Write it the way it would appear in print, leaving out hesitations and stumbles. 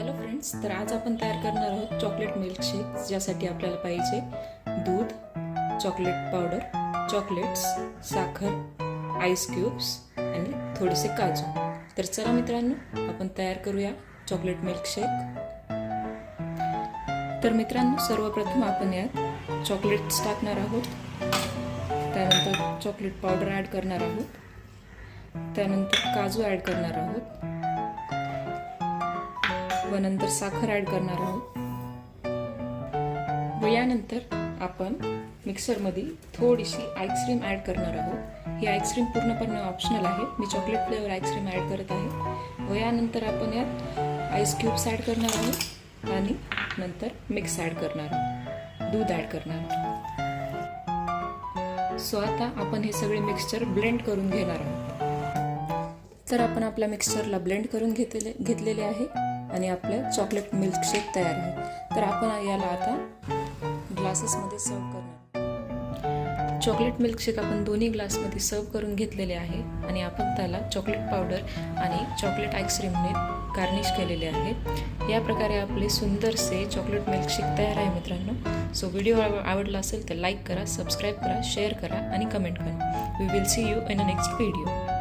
Hello friends, तर आज आपण तयार करणार आहोत चॉकलेट मिल्कशेक, ज्यासाठी आपल्याला पाहिजे दूध, चॉकलेट पावडर, चॉकलेट्स, साखर, आईस क्यूब्स आणि थोडेसे काजू. तर चला मित्रांनो, आपण तयार करूया चॉकलेट मिल्कशेक. तर मित्रांनो, सर्वप्रथम आपण यात चॉकलेट्स टाकणार आहोत, त्यानंतर चॉकलेट पावडर ॲड करणार आहोत, त्यानंतर काजू ॲड करणार आहोत व नंतर साखर ॲड करणार आहोत व यानंतर आपण मिक्सरमध्ये थोडीशी आईस्क्रीम ॲड करणार आहोत. ही आईस्क्रीम पूर्णपणे ऑप्शनल आहे. मी चॉकलेट फ्लेवर आईस्क्रीम ॲड करत आहे व यानंतर आपण यात आईस क्यूब्स ॲड करणार आहोत आणि नंतर मिक्स ॲड करणार आहोत, दूध ॲड करणार आहोत. सो आता आपण हे सगळे मिक्सचर ब्लेंड करून घेणार आहोत. तर आपण आपल्या मिक्सचरला ब्लेंड करून घेतलेले आहे आणि आपलं चॉकलेट मिल्कशेक तयार आहे. तर आपण याला आता ग्लासेसमध्ये सर्व करणार. चॉकलेट मिल्कशेक आपण दोन्ही ग्लासमध्ये सर्व करून घेतलेले आहे आणि आपण त्याला चॉकलेट पावडर आणि चॉकलेट आईस्क्रीमने गार्निश केलेले आहे. या प्रकारे आपले सुंदरसे चॉकलेट मिल्कशेक तयार आहे मित्रांनो. सो व्हिडिओ आवडला असेल तर लाईक करा, सबस्क्राईब करा, शेअर करा आणि कमेंट करा. We will see you in a next video.